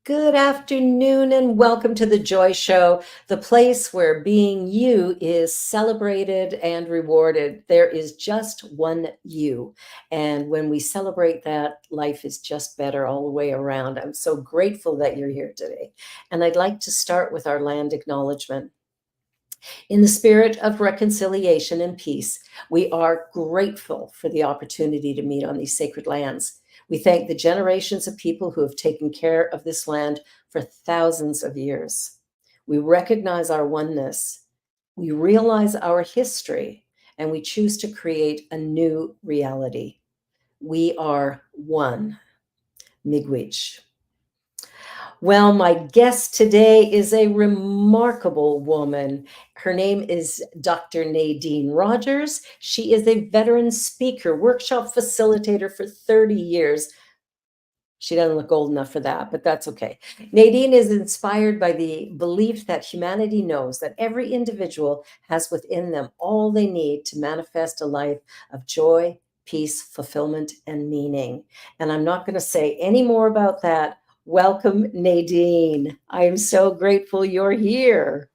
Good afternoon and welcome to the Joy Show, the place where being you is celebrated and rewarded. There is just one you. And when we celebrate that, life is just better all the way around. I'm so grateful that you're here today. And I'd like to start with our land acknowledgement. In the spirit of reconciliation and peace, we are grateful for the opportunity to meet on these sacred lands. We thank the generations of people who have taken care of this land for thousands of years. We recognize our oneness. We realize our history, and we choose to create a new reality. We are one. Miigwech. Well, my guest today is a remarkable woman. Her name is Dr. Nadene Rogers. She is a veteran speaker, workshop facilitator for 30 years. She doesn't look old enough for that, but that's okay. Nadene is inspired by the belief that humanity knows that every individual has within them all they need to manifest a life of joy, peace, fulfillment, and meaning. And I'm not going to say any more about that. Welcome, Nadene. I am so grateful you're here.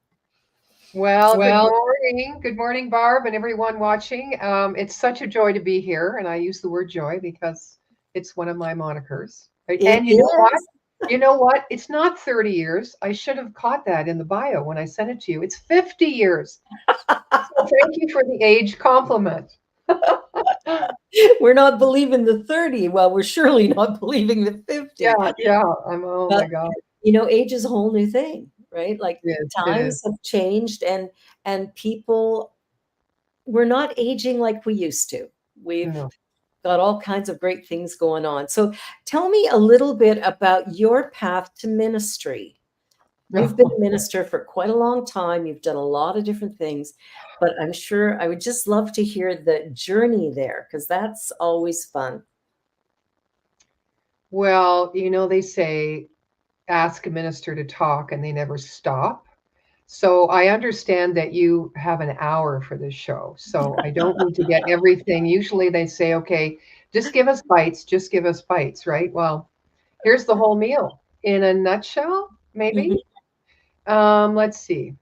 Well, good morning. Good morning, Barb, and everyone watching. It's such a joy to be here, and I use the word joy because it's one of my monikers. It And you know what? is. You know what? It's not 30 years. I should have caught that in the bio when I sent it to you. It's 50 years. So thank you for the age compliment. We're not believing the 30. Well, we're surely not believing the 50. Yeah. Oh But my God. age is a whole new thing, right? Like It is. times have changed and people, we're not aging like we used to. We've No. got all kinds of great things going on. So tell me a little bit about your path to ministry. You've been a minister for quite a long time. You've done a lot of different things, but I'm sure I would just love to hear the journey there because that's always fun. Well, they say ask a minister to talk and they never stop. So I understand that you have an hour for this show. So I don't need to get everything. Usually they say, okay, just give us bites, right? Well, here's the whole meal in a nutshell, maybe. Mhm. Let's see.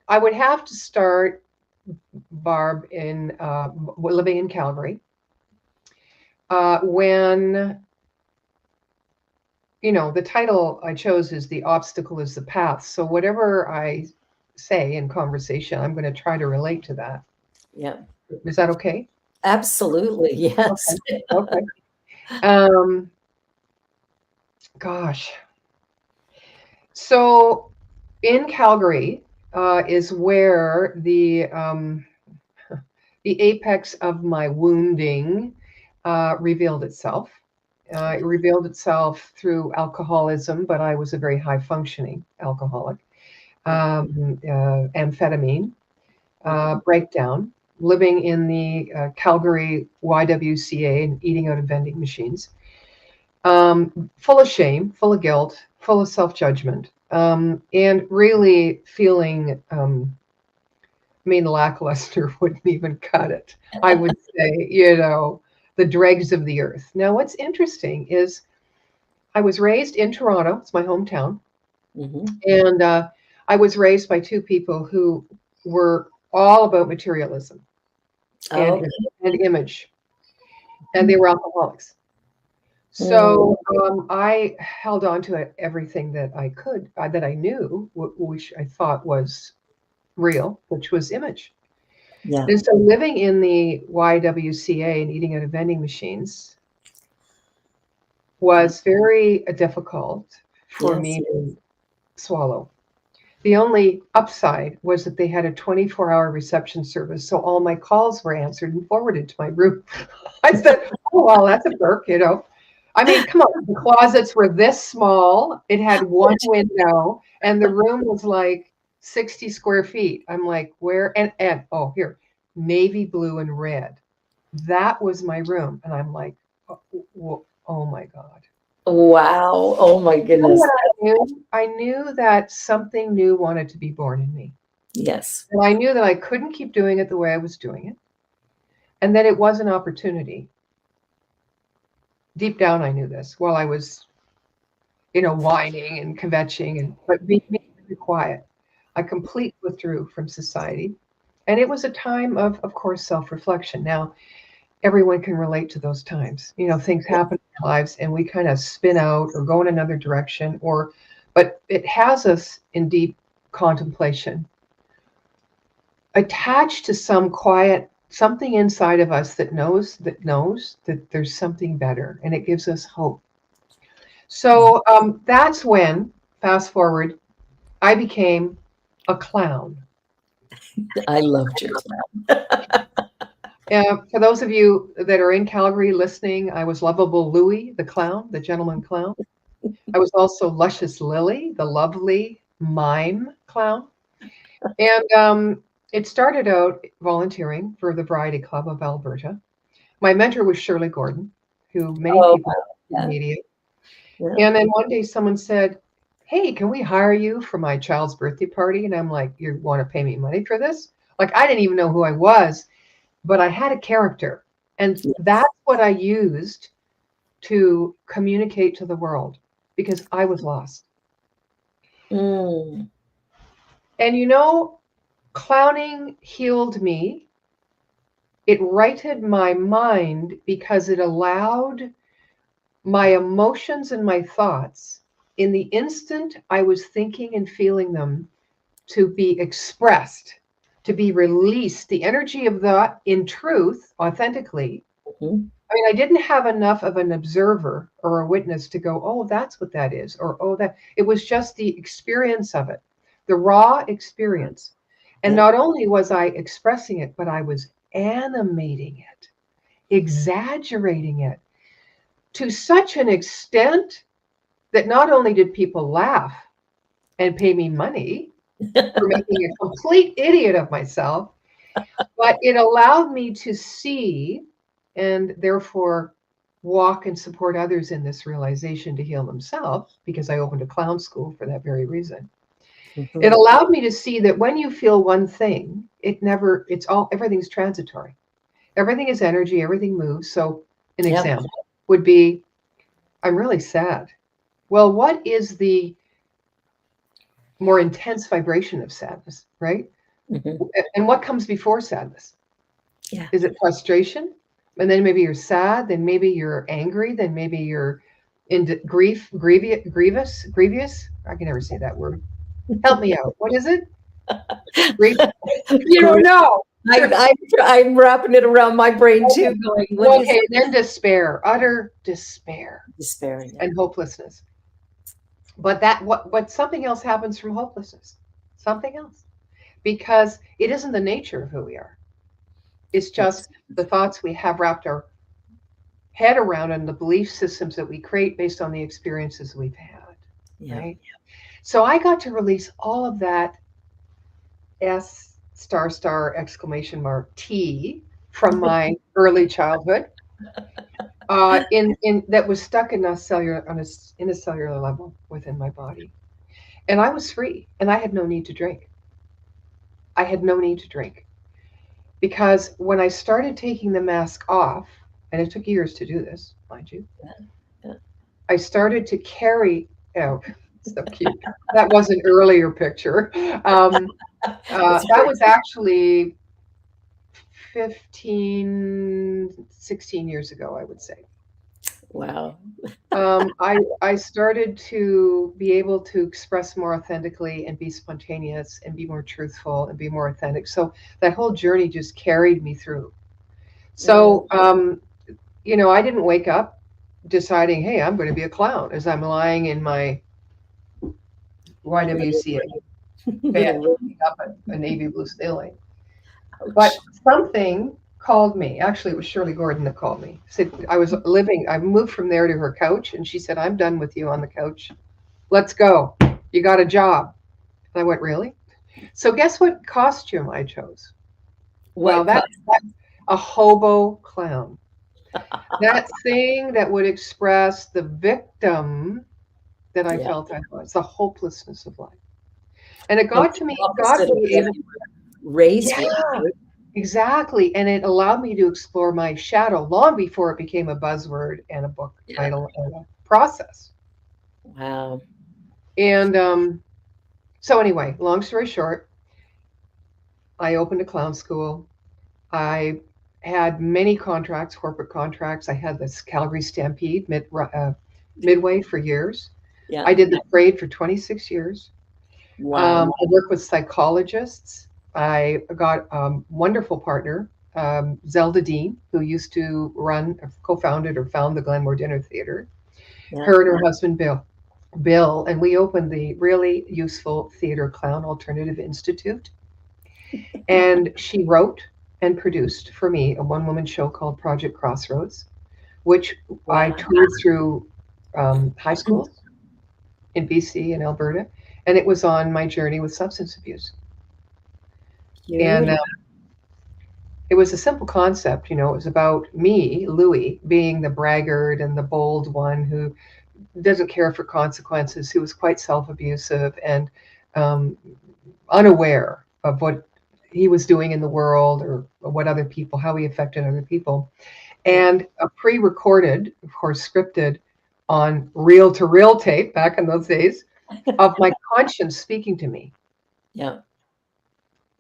I would have to start, Barb, in living in Calgary. When, the title I chose is The Obstacle is the Path. So whatever I say in conversation, I'm going to try to relate to that. Yeah, Is that okay? absolutely. Yes. Okay. Okay. Um, Gosh. So in Calgary is where the apex of my wounding revealed itself. It revealed itself through alcoholism, but I was a very high functioning alcoholic. Amphetamine breakdown, living in the Calgary YWCA and eating out of vending machines, full of shame, full of guilt, full of self judgment, and really feeling, lackluster wouldn't even cut it. I would say, the dregs of the earth. Now, what's interesting is I was raised in Toronto, it's my hometown, Mhm. and I was raised by two people who were all about materialism Oh, and, and image, and they were alcoholics. mm, So I held on to everything that I could, that I knew, which I thought was real, which was image. yeah. And so living in the YWCA and eating out of vending machines was very difficult for Yes. me to swallow. The only upside was that they had a 24-hour reception service, so all my calls were answered and forwarded to my room. I said, "Oh well, that's a perk." I mean, come on, the closets were this small. It had one window, and the room was like 60 square feet. I'm like, where? And oh, here, navy blue and red. That was my room, and I'm like, oh my God. Wow. Oh my You know goodness. what I knew? I knew that something new wanted to be born in me. Yes. And I knew that I couldn't keep doing it the way I was doing it, and that it was an opportunity. Deep down, I knew this while I was whining and kvetching, but being really quiet. I completely withdrew from society. And it was a time of course, self-reflection. Now, everyone can relate to those times. Things happen in our lives and we kind of spin out or go in another direction, but it has us in deep contemplation, attached to some quiet something inside of us that knows that there's something better, and it gives us hope. So that's when, fast forward, I became a clown. I loved your clown. For those of you that are in Calgary listening, I was Lovable Louie, the clown, the gentleman clown. I was also Luscious Lily, the lovely mime clown. And it started out volunteering for the Variety Club of Alberta. My mentor was Shirley Gordon, who many Oh, people know in yeah. the media. Yeah. And then one day someone said, "Hey, can we hire you for my child's birthday party?" And I'm like, "You want to pay me money for this?" Like, I didn't even know who I was, but I had a character. And that's what I used to communicate to the world because I was lost. Mm. And clowning healed me. It righted my mind because it allowed my emotions and my thoughts in the instant I was thinking and feeling them to be expressed, to be released. The energy of that in truth, authentically. Mhm. I mean, I didn't have enough of an observer or a witness to go, "Oh, that's what that is," or "Oh, that." It was just the experience of it, the raw experience. And Yeah. not only was I expressing it, but I was animating it, exaggerating it to such an extent that not only did people laugh and pay me money for making a complete idiot of myself, but it allowed me to see and therefore walk and support others in this realization to heal themselves, because I opened a clown school for that very reason. It Mhm. allowed me to see that when you feel one thing, everything's transitory. Everything is energy, everything moves. So an Yep. example would be, I'm really sad. Well, what is the more intense vibration of sadness, right? Mhm. And what comes before sadness? Yeah. Is it frustration? And then maybe you're sad, then maybe you're angry, then maybe you're in grievous. I can never say that word. Help me out. What is it? Grief? You don't know. I'm wrapping it around my brain too, going, what is Okay, then despair, utter despair despair? Yeah. and hopelessness. But something else happens from hopelessness. Something else. Because it isn't the nature of who we are. It's just Yes. the thoughts we have wrapped our head around and the belief systems that we create based on the experiences we've had, Yeah. right? So I got to release all of that S star star exclamation mark T from my early childhood, in that was stuck in a cellular level within my body, and I was free, and I had no need to drink. I had no need to drink because when I started taking the mask off, and it took years to do this, mind you, Yeah. I started to carry out. So cute. That was an earlier picture. That's That great. was actually 15, 16 years ago, I would say. Wow. I started to be able to express more authentically and be spontaneous and be more truthful and be more authentic. So that whole journey just carried me through. Mm. So, I didn't wake up deciding, "Hey, I'm going to be a clown," as I'm lying in my YWCA bed looking up at a navy blue ceiling. But Ouch. something called me. Actually, it was Shirley Gordon that called me. Said I moved from there to her couch, and she said, "I'm done with you on the couch. Let's go. You got a job." And I went, "Really?" So guess what costume I chose? Well, What caused that's a hobo clown. That thing that would express the victim that I yeah. felt I was, the hopelessness of life. And it And got to me, the got opposite of me what able, you were raised with, yeah, right? exactly. And it allowed me to explore my shadow long before it became a buzzword and a book Yeah. title and a process. Wow. And so anyway, long story short, I opened a clown school. I had many contracts, corporate contracts. I had this Calgary Stampede midway for years. Yeah. I did the parade for 26 years. Wow. I work with psychologists. I got a wonderful partner, Zelda Dean, who used to run, co-founded or found the Glenmore Dinner Theatre. Yeah. Her and her husband Bill, and we opened the really useful Theatre Clown Alternative Institute. And she wrote and produced for me a one-woman show called Project Crossroads, which I Wow. toured through high schools in BC and Alberta, and it was on my journey with substance abuse. And Beautiful. it was a simple concept, you know. It was about me, Louis, being the braggart and the bold one who doesn't care for consequences, who was quite self-abusive and um, unaware of what he was doing in the world or what other people, how he affected other people. Yeah. And a pre-recorded, of course, scripted on reel-to-reel tape back in those days of my conscience speaking to me. Yeah.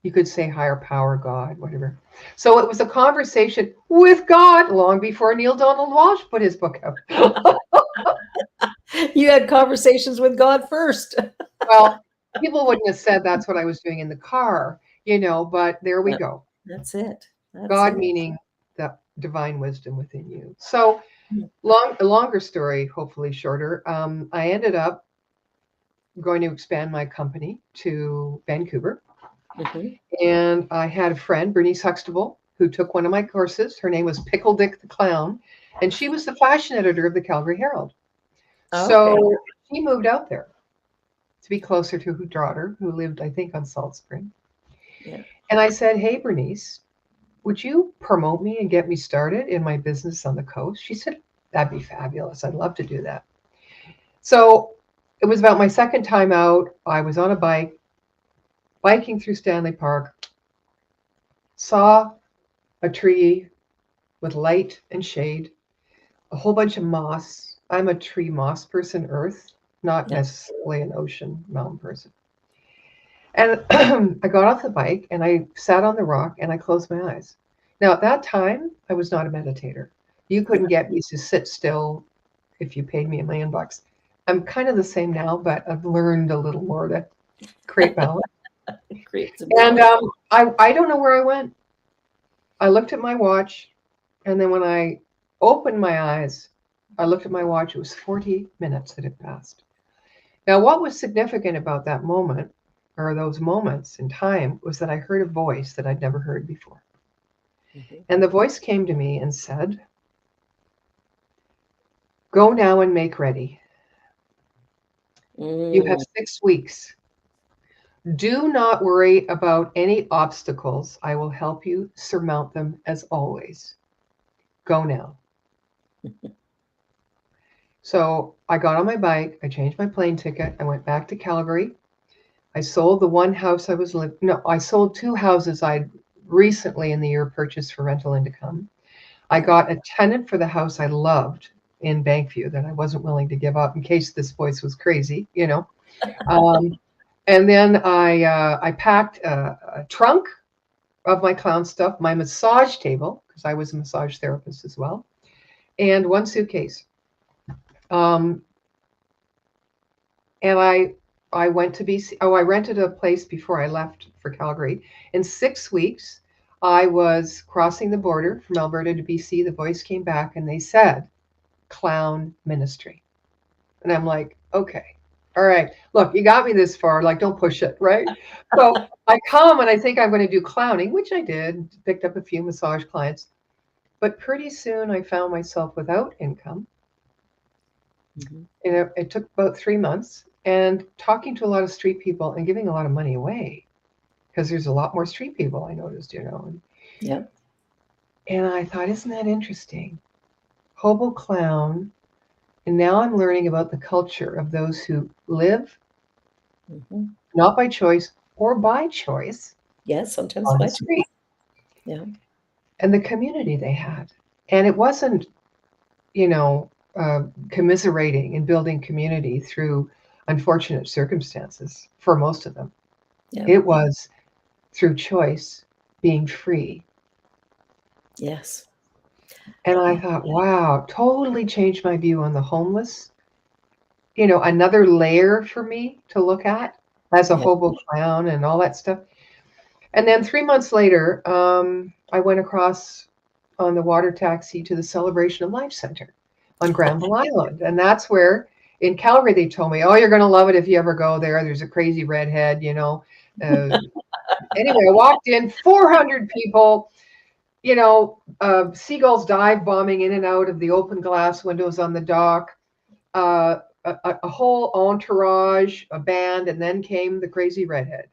You could say higher power, God, whatever. So it was a conversation with God long before Neil Donald Walsh put his book out. You had conversations with God first. Well, people wouldn't have said that's what I was doing in the car, you know, but there we Yeah. go. That's it. That's God it. meaning the divine wisdom within you. So Yeah. a longer story, hopefully shorter. I ended up going to expand my company to Vancouver. Mhm. And I had a friend, Bernice Huxtable, who took one of my courses. Her name was Pickle Dick the Clown, and she was the fashion editor of the Calgary Herald. Okay. So she moved out there to be closer to her daughter, who lived, I think, on Salt Spring. Yeah. And I said, "Hey, Bernice, would you promote me and get me started in my business on the coast?" She said, "That'd be fabulous. I'd love to do that." So it was about my second time out. I was on a bike, biking through Stanley Park, saw a tree with light and shade, a whole bunch of moss. I'm a tree moss person, earth, not Yeah. necessarily an ocean mountain person. And I got off the bike and I sat on the rock and I closed my eyes. Now, at that time, I was not a meditator. You Yeah. couldn't get me to sit still if you paid me $1 million. I'm kind of the same now, but I've learned a little more to create balance. Create some And balance. I don't know where I went. I looked at my watch, and then when I opened my eyes, I looked at my watch. It was 40 minutes that had passed. Now, what was significant about that moment, or those moments in time, was that I heard a voice that I'd never heard before. Mhm. And the voice came to me and said, "Go now and make ready. You have Mm. 6 weeks. Do not worry about any obstacles. I will help you surmount them as always. Go now." So I got on my bike. I changed my plane ticket. I went back to Calgary. I sold the one house I was living. No, I sold two houses I'd recently in the year purchased for rental income. I Yeah. got a tenant for the house I loved in Bankview that I wasn't willing to give up in case this voice was crazy, you know. Um, and then I packed a trunk of my clown stuff, my massage table because I was a massage therapist as well, and one suitcase. Um, and I went to BC. Oh, I rented a place before I left for Calgary. In 6 weeks, I was crossing the border from Alberta to BC. The voice came back and they said, "Clown ministry." And I'm like, "Okay, all right. Look, you got me this far. Like, don't push it, right?" So I come and I think I'm going to do clowning, which I did, picked up a few massage clients. But pretty soon I found myself without income. Mhm. It took about 3 months and talking to a lot of street people and giving a lot of money away because there's a lot more street people I noticed, you know. Yeah. And I thought, isn't that interesting? Hobo clown. And now I'm learning about the culture of those who live Mhm. not by choice or by choice Yes, sometimes on the by choice. street Yeah. and the community they had. And it wasn't, you know, commiserating and building community through unfortunate circumstances for most of them. Yeah. It was through choice, being free. Yes. And I thought, wow, totally changed my view on the homeless. Another layer for me to look at as a Yeah. hobo clown and all that stuff. And then 3 months later, I went across on the water taxi to the Celebration of Life Center on Granville Island. And that's where in Calgary, they told me, oh, you're going to love it if you ever go there. There's a crazy redhead. Anyway, I walked in, 400 people, seagulls dive bombing in and out of the open glass windows on the dock, a whole entourage, a band, and then came the crazy redhead,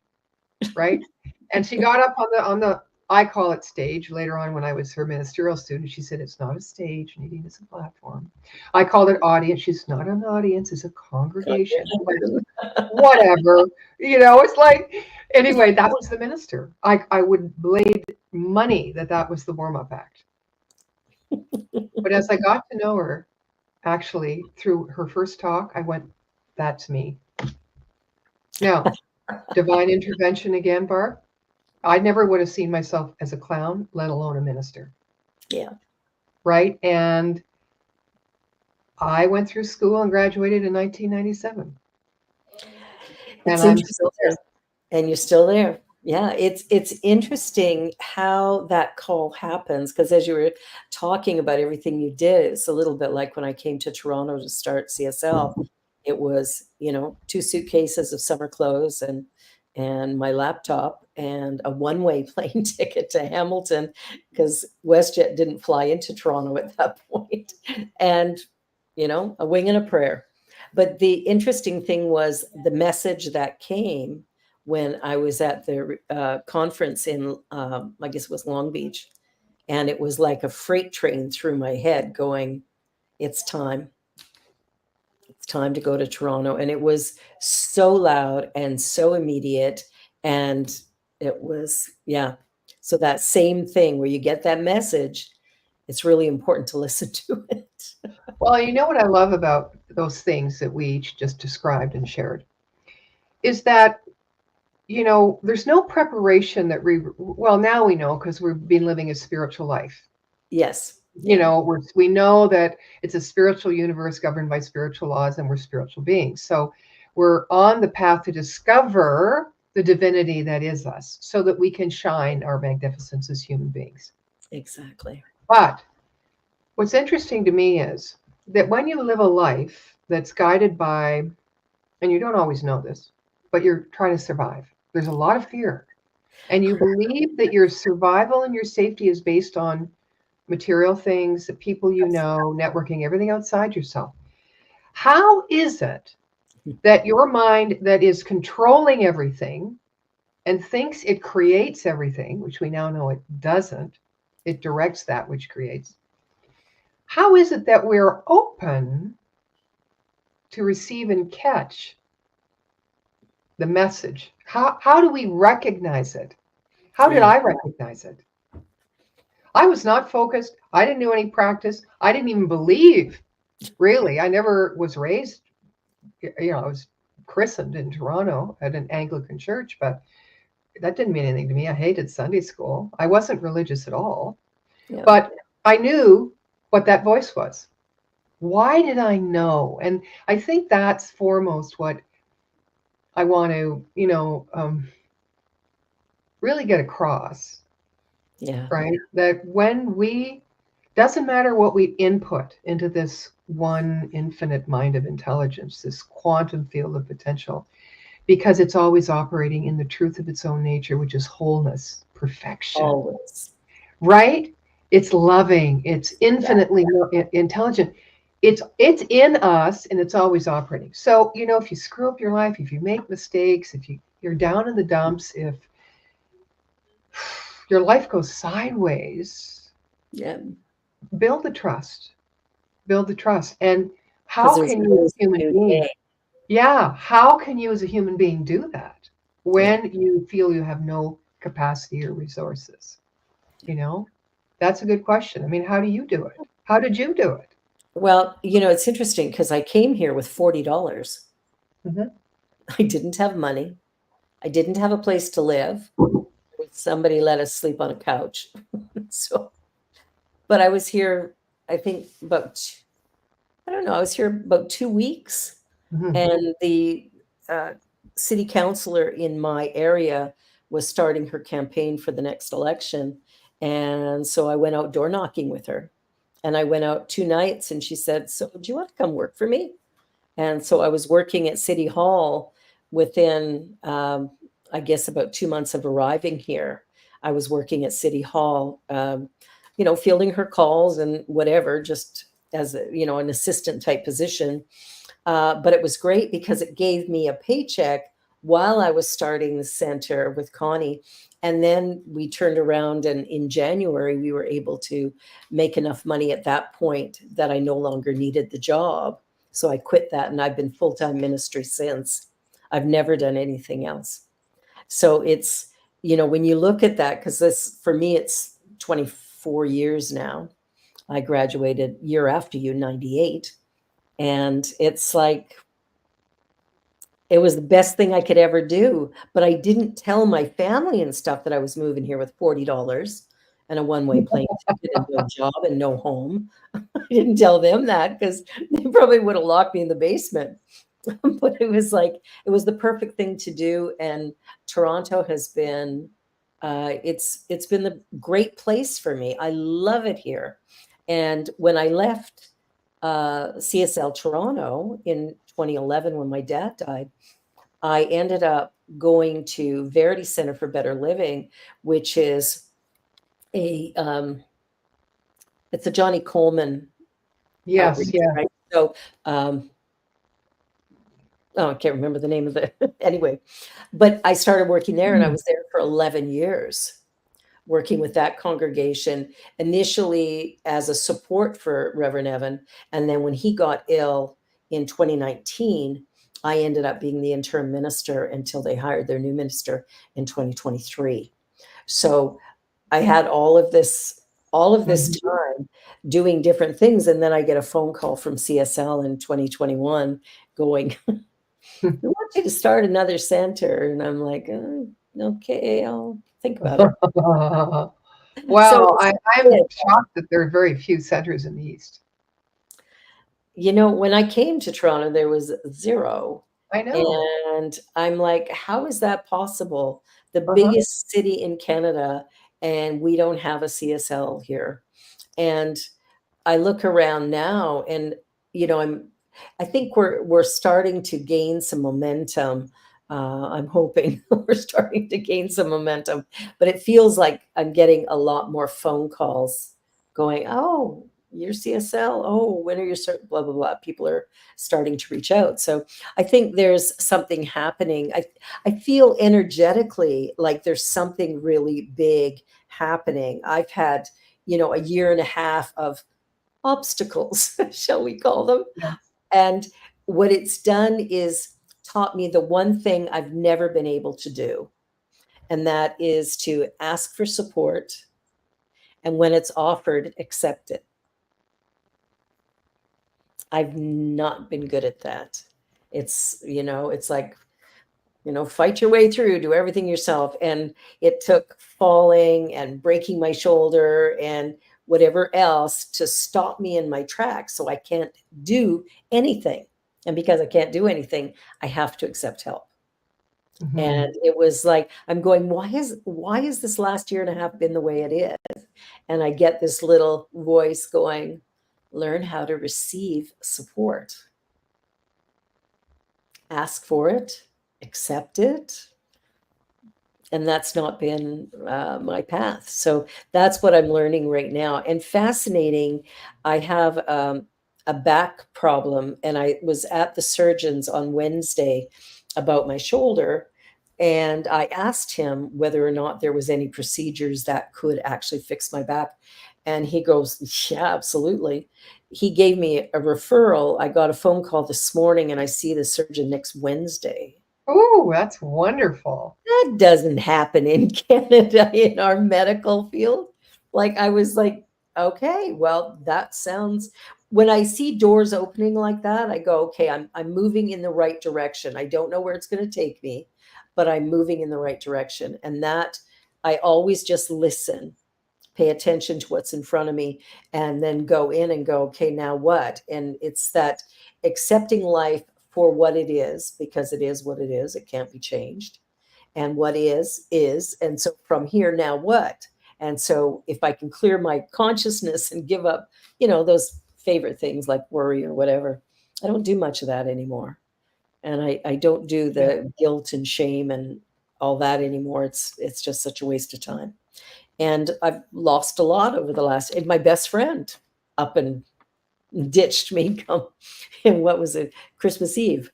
right? And she got up on the I call it stage. Later on, when I was her ministerial student, she said it's not a stage, Nadene, it's a platform. I called it audience. She's not an audience, it's a congregation. Whatever, it's like, anyway, that was the minister. I would lay money that was the warm-up act. But as I got to know her, actually, through her first talk, I went, that's me. Now, divine intervention again, Barb. I never would have seen myself as a clown, let alone a minister. Yeah. Right? And I went through school and graduated in 1997. And I'm still there. And you're still there. Yeah, it's interesting how that call happens, because as you were talking about everything you did, it's a little bit like when I came to Toronto to start CSL. It was, 2 suitcases of summer clothes and my laptop and a one-way plane ticket to Hamilton, because WestJet didn't fly into Toronto at that point, and a wing and a prayer. But the interesting thing was the message that came when I was at the conference in, I guess it was Long Beach, and it was like a freight train through my head going, it's time. It's time to go to Toronto. And it was so loud and so immediate. And it was, yeah. So that same thing where you get that message, it's really important to listen to it. Well, you know what I love about those things that we each just described and shared is that, there's no preparation that well, now we know because we've been living a spiritual life. Yes. We know that it's a spiritual universe governed by spiritual laws, and we're spiritual beings. So we're on the path to discover the divinity that is us so that we can shine our magnificence as human beings. Exactly. But what's interesting to me is that when you live a life that's guided by, and you don't always know this, but you're trying to survive, there's a lot of fear. And you believe that your survival and your safety is based on material things, the people networking, everything outside yourself. How is it that your mind that is controlling everything and thinks it creates everything, which we now know it doesn't, it directs that which creates. How is it that we're open to receive and catch the message? How do we recognize it? How did I recognize it? I was not focused. I didn't do any practice. I didn't even believe, really. I never was raised, I was christened in Toronto at an Anglican church, but that didn't mean anything to me. I hated Sunday school. I wasn't religious at all. Yeah. But I knew what that voice was. Why did I know? And I think that's foremost what I want to, really get across. Yeah. Right? That when doesn't matter what we input into this one infinite mind of intelligence, this quantum field of potential, because it's always operating in the truth of its own nature, which is wholeness, perfection. Always. Right? It's loving. It's infinitely intelligent. It's in us, and it's always operating. So, if you screw up your life, if you make mistakes, if you're down in the dumps, if your life goes sideways, build the trust. Build the trust. And how can you as a human being? Yeah, how can you as a human being do that when you feel you have no capacity or resources? That's a good question. I mean, how do you do it? How did you do it? Well, it's interesting because I came here with $40. Mhm. I didn't have money. I didn't have a place to live. Somebody let us sleep on a couch. So, but I was here, I think I don't know, I was here about 2 weeks, Mhm. and the uh, city councilor in my area was starting her campaign for the next election. And so I went out door knocking with her. And I went out 2 nights and she said, "So, do you want to come work for me?" And so I was working at City Hall within, I guess, about 2 months of arriving here. I was working at City Hall, fielding her calls and whatever, just as an assistant type position. But it was great because it gave me a paycheck while I was starting the center with Connie. And then we turned around, and in January, we were able to make enough money at that point that I no longer needed the job. So I quit that, and I've been full time ministry since. I've never done anything else. So it's, when you look at that, because this, for me, it's 24 years now. I graduated year after you, 98. And it's like, it was the best thing I could ever do, but I didn't tell my family and stuff that I was moving here with $40 and a one-way plane ticket and no job and no home. I didn't tell them that because they probably would have locked me in the basement. But it was like, it was the perfect thing to do. And Toronto has been, it's been the great place for me. I love it here. And when I left CSL Toronto in 2011, when my dad died, I ended up going to Verity Center for Better Living, which is a it's a Johnny Coleman Yes, outreach, yeah. right? So, um, oh, I can't remember the name of the anyway. But I started working there, and I Mm. was there for 11 years, working with that congregation, initially as a support for Reverend Evan. And then when he got ill in 2019, I ended up being the interim minister until they hired their new minister in 2023. So I had all of this Mhm. time doing different things. And then I get a phone call from CSL in 2021 going, "We want you to start another center." And I'm like, okay, I'll think about it. So Wow, it's I'm good. shocked that there are very few centers in the East. When I came to Toronto, there was zero. I know. And I'm like, how is that possible? The Uh-huh. biggest city in Canada, and we don't have a CSL here. And I look around now, and I think we're starting to gain some momentum. I'm hoping we're starting to gain some momentum, but it feels like I'm getting a lot more phone calls going, "Oh, you're CSL. Oh, when are you start?" Blah blah blah. People are starting to reach out. So I think there's something happening. I feel energetically like there's something really big happening. I've had a year and a half of obstacles, shall we call them? Yes. And what it's done is taught me the one thing I've never been able to do, and that is to ask for support. And when it's offered, accept it. I've not been good at that. It's like, fight your way through, do everything yourself. And it took falling and breaking my shoulder and whatever else to stop me in my tracks so I can't do anything. And because I can't do anything, I have to accept help. Mhm. And it was like, I'm going, why is this last year and a half been the way it is? And I get this little voice going, learn how to receive support, ask for it, accept it, and that's not been my path. So that's what I'm learning right now. And fascinating, I have a back problem, and I was at the surgeon's on Wednesday about my shoulder. And I asked him whether or not there was any procedures that could actually fix my back. And he goes, yeah, absolutely. He gave me a referral. I got a phone call this morning, and I see the surgeon next Wednesday. Ooh, that's wonderful. That doesn't happen in Canada in our medical field. Like, I was like, okay, well, that sounds. when I see doors opening like that, I go, okay, I'm moving in the right direction. I don't know where it's going to take me, but I'm moving in the right direction. And that I always just listen, pay attention to what's in front of me, and then go in and go, okay, now what? And it's that accepting life for what it is, because it is what it is. It can't be changed. And what is. And so from here, now what? And so if I can clear my consciousness and give up, those favorite things like worry or whatever, I don't do much of that anymore. And I don't do Yeah. the guilt and shame and all that anymore. It's just such a waste of time. And I've lost a lot over the last, and my best friend up and ditched me come, and what was it, Christmas Eve.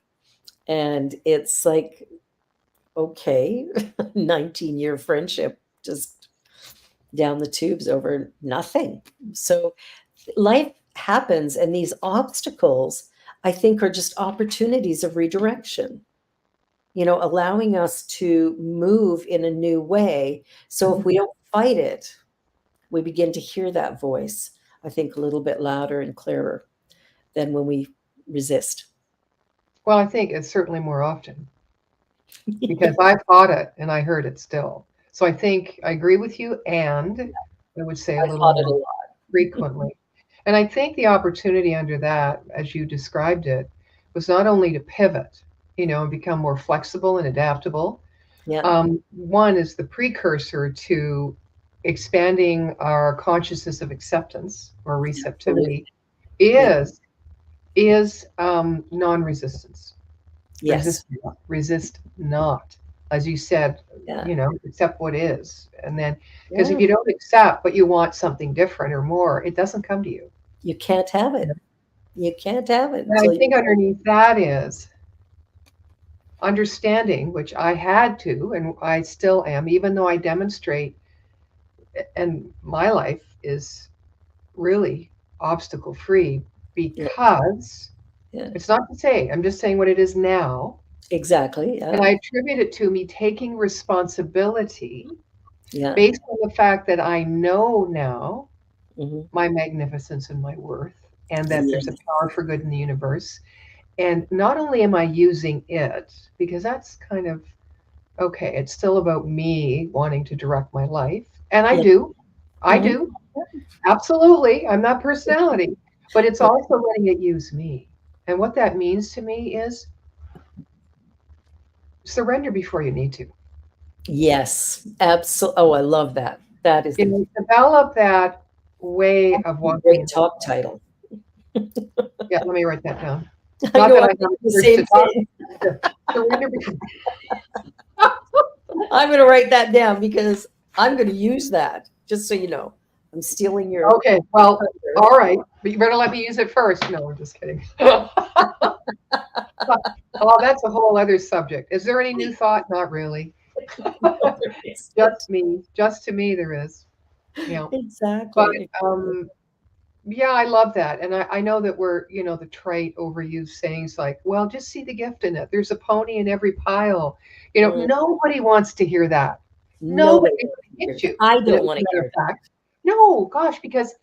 And it's like, okay, 19-year friendship just down the tubes over nothing. So life happens, and these obstacles, I think, are just opportunities of redirection, allowing us to move in a new way. So if we don't fight it, we begin to hear that voice, I think, a little bit louder and clearer than when we resist. Well, I think it's certainly more often because I fought it and I heard it still. So I think I agree with you, and I would say a I little fought it a more lot. frequently. And I think the opportunity under that, as you described it, was not only to pivot, and become more flexible and adaptable. Yeah, One is the precursor to expanding our consciousness of acceptance or absolutely. receptivity Yeah. is non-resistance. Yes. Resist not, as you said, Yeah. accept what is. And then, because if Yeah. you don't accept but you want something different or more, it doesn't come to you. You can't have it. You can't have it And I until you. think underneath that is understanding, which I had to and I still am, even though I demonstrate, and my life is really obstacle free, Yeah. because Yeah. it's not to say, I'm just saying what it is now. Exactly. And Yeah. I attribute it to me taking responsibility Yeah. based on the fact that I know now Hmm. my magnificence and my worth, and that there's a Yes. power for good in the universe. And not only am I using it, because that's kind of okay, it's still about me wanting to direct my life. And I Yeah. do, I Hmm. do, absolutely. I'm that personality, but it's also letting it use me. And what that means to me is surrender before you need to. Yes. Absolutely. Oh, I love that. That is the Develop that way of walking great in. talk title. Yeah, let me write that down. I Not know that I'm I have thinking the words to same talk. thing. To surrender before. I'm going to write that down because I'm going to use that. Just so you know, I'm stealing Okay, your well, thunder. all right, but you better let me use it first. No, I'm just kidding. Oh, that's a whole other subject. Is there any new thought? Not really. There isn't. Just me. Just to me, there is. But Exactly. um, yeah, I love that. And I know that we're, the trite overused sayings like, well, just see the gift in it. There's a pony in every pile. Mm, Nobody wants to hear that. nobody Nobody wants to hear hits that. you. I And as don't want a to matter hear of fact, no, gosh, because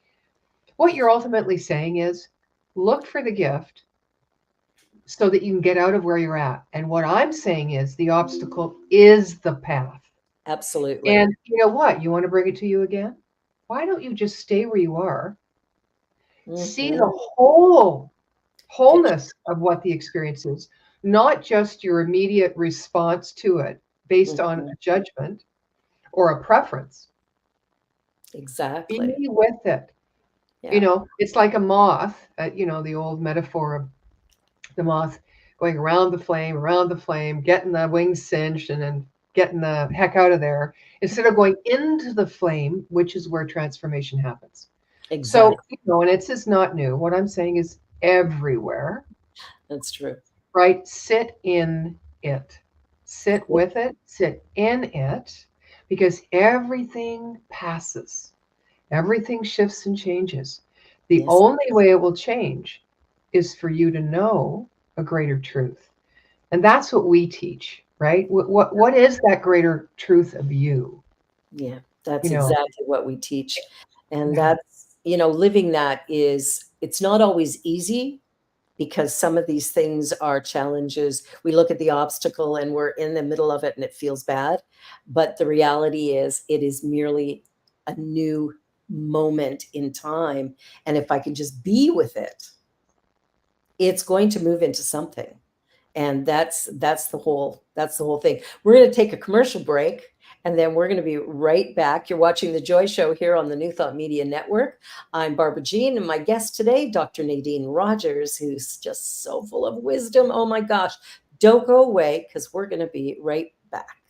what you're ultimately saying is look for the gift so that you can get out of where you're at. And what I'm saying is the obstacle is the path. that. Absolutely. And you know what? You want to bring it to you again? Why don't you just stay where you are? See Hmm. the wholeness of what the experience is, not just your immediate response to it based on Hmm. a judgment or a preference. Be Exactly. with it. Yeah. It's like a moth, the old metaphor of the moth going around the flame, getting the wings singed and then getting the heck out of there, instead of going into the flame, which is where transformation happens. So, Exactly. and it's just not new. What I'm saying is everywhere, That's true. right? Sit in it, sit with it, sit in it, because everything passes, everything shifts and changes. The Yes. only way it will change is for you to know a greater truth. And that's what we teach, right? What is that greater truth of you? Yeah. You That's know, exactly what we teach. And yeah. that's, living that is it's not always easy, because some of these things are challenges. We look at the obstacle and we're in the middle of it and it feels bad. But the reality is, it is merely a new moment in time. And if I can just be with it, it's going to move into something. And that's the whole thing. We're going to take a commercial break, and then we're going to be right back. You're watching The Joy Show here on the New Thought Media Network. I'm Barbara Jean, and my guest today, Dr. Nadene Rogers, who's just so full of wisdom. Oh my gosh. Don't go away, because we're going to be right back.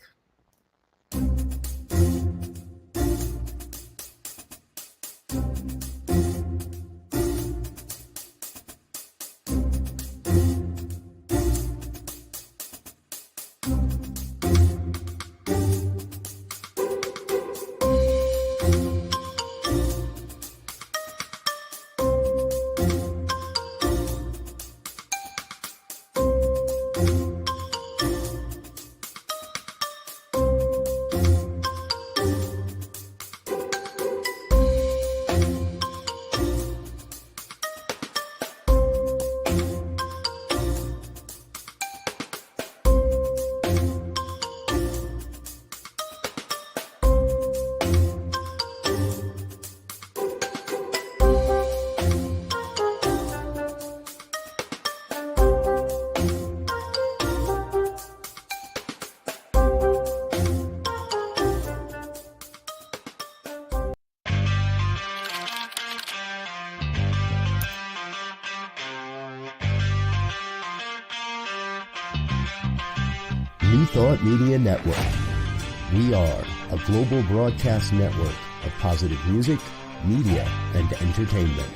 New Thought Media Network. We are a global broadcast network of positive music, media, and entertainment,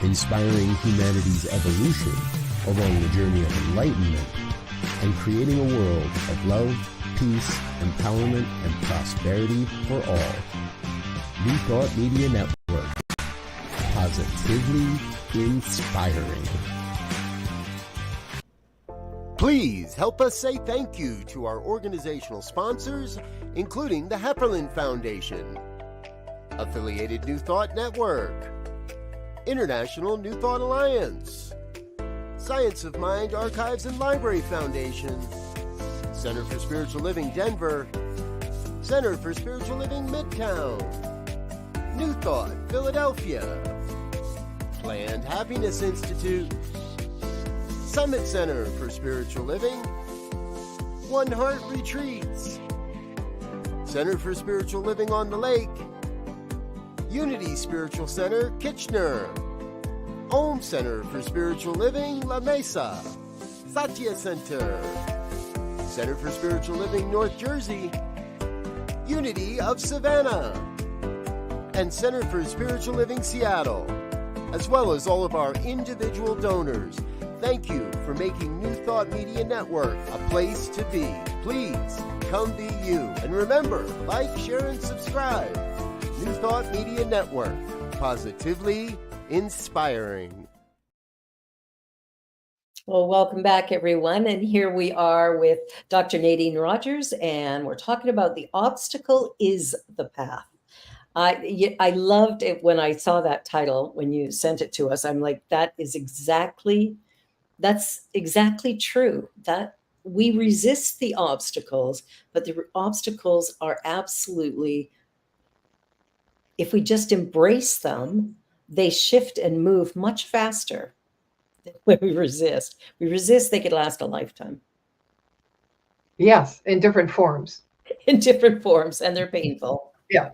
inspiring humanity's evolution along the journey of enlightenment and creating a world of love, peace, empowerment, and prosperity for all. New Thought Media Network. Positively inspiring. Please help us say thank you to our organizational sponsors, including the Hefferland Foundation, Affiliated New Thought Network, International New Thought Alliance, Science of Mind Archives and Library Foundation, Center for Spiritual Living Denver, Center for Spiritual Living Midtown, New Thought Philadelphia, Planned Happiness Institute, Summit Center for Spiritual Living, One Heart Retreats, Center for Spiritual Living on the Lake, Unity Spiritual Center, Kitchener, Om Center for Spiritual Living, La Mesa, Satya Center, Center for Spiritual Living, North Jersey, Unity of Savannah, and Center for Spiritual Living, Seattle, as well as all of our individual donors. Thank you for making New Thought Media Network a place to be. Please come be you. And remember, like, share, and subscribe. New Thought Media Network. Positively inspiring. Well, welcome back, everyone. And here we are with Dr. Nadene Rogers, and we're talking about the obstacle is the path. I loved it when I saw that title, when you sent it to us. I'm like, that's exactly true. That we resist the obstacles, but the obstacles are absolutely, if we just embrace them, they shift and move much faster than when we resist. We resist, they could last a lifetime. Yes, in different forms. In different forms, and they're painful. Yeah.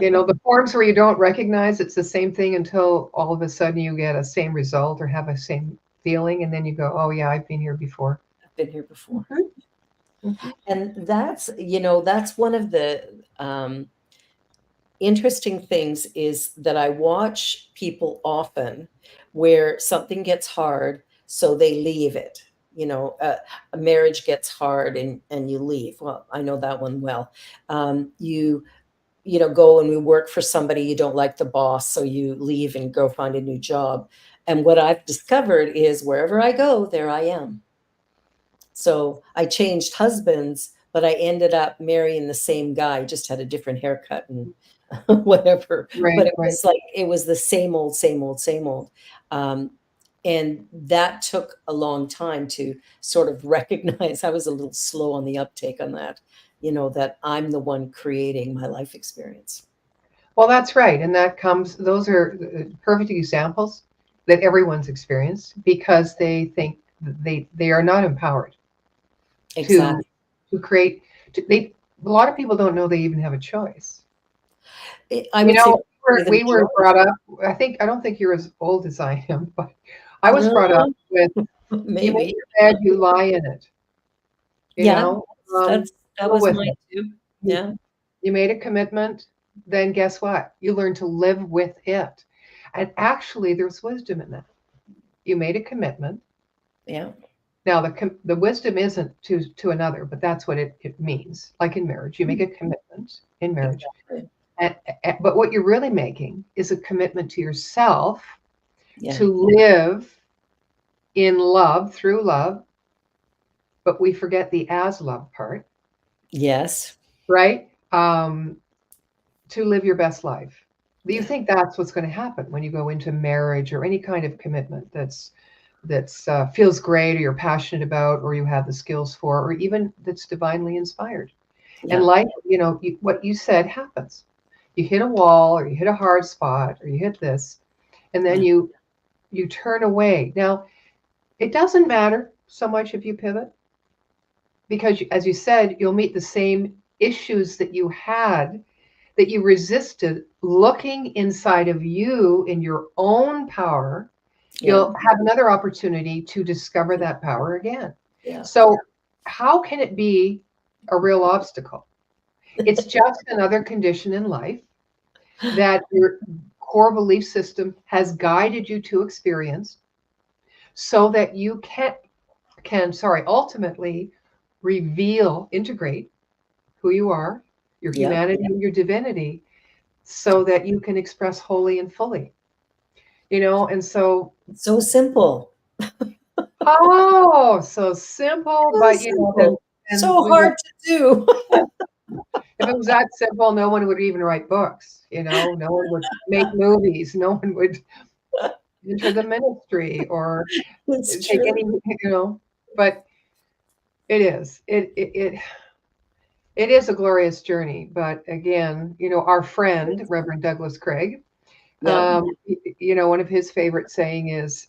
You know, the forms where you don't recognize it's the same thing until all of a sudden you get a same result or have a same feeling, and then you go, oh yeah, I've been here before. I've been here before. Mm-hmm. And that's one of the interesting things, is that I watch people often where something gets hard, so they leave it. A marriage gets hard and you leave. Well, I know that one well. You go and we work for somebody, you don't like the boss, so you leave and go find a new job. And what I've discovered is, wherever I go, there I am. So I changed husbands, but I ended up marrying the same guy, just had a different haircut and whatever. Right, But it right. was like, it was the same old, same old, same old. And that took a long time to sort of recognize. I was a little slow on the uptake on that, that I'm the one creating my life experience. Well, that's right. And those are perfect examples that everyone's experienced because they think they are not empowered Exactly. to create. A lot of people don't know they even have a choice. I would say the We were majority. brought up, I don't think you're as old as I am, but I was brought up No, with, you make maybe. your bed, you lie in it, Yeah, um, that deal was with mine it. too. You, Yeah. you made a commitment, then guess what? You learn to live with it. And actually, there's wisdom in that. You made a commitment. Yeah. Now, the wisdom isn't to another, but that's what it means. Like in marriage, you make a commitment in marriage. Exactly. But what you're really making is a commitment to yourself Yeah. to live in love, through love, but we forget the as love part, Yes. right? To live your best life. Do you Yeah. think that's what's going to happen when you go into marriage or any kind of commitment that's feels great or you're passionate about or you have the skills for or even that's divinely inspired? And Yeah. like, what you said happens. You hit a wall or you hit a hard spot or you hit this, and then Yeah. you turn away. Now, it doesn't matter so much if you pivot because, as you said, you'll meet the same issues that you had that you resisted looking inside of you in your own power. Yeah. You'll have another opportunity to discover that power again. Yeah. So, how can it be a real obstacle? It's just another condition in life that your core belief system has guided you to experience so that you ultimately integrate who you are, your Yeah. humanity and your divinity, so that you can express wholly and fully. And so, So simple. oh, so simple, So but simple. then So we would, hard to do. if it was that simple, no one would even write books, no one would make movies, no one would enter the ministry or It's take any, true. but it is. It is a glorious journey. But again, our friend, Reverend Douglas Craig, Yeah. one of his favorite saying is,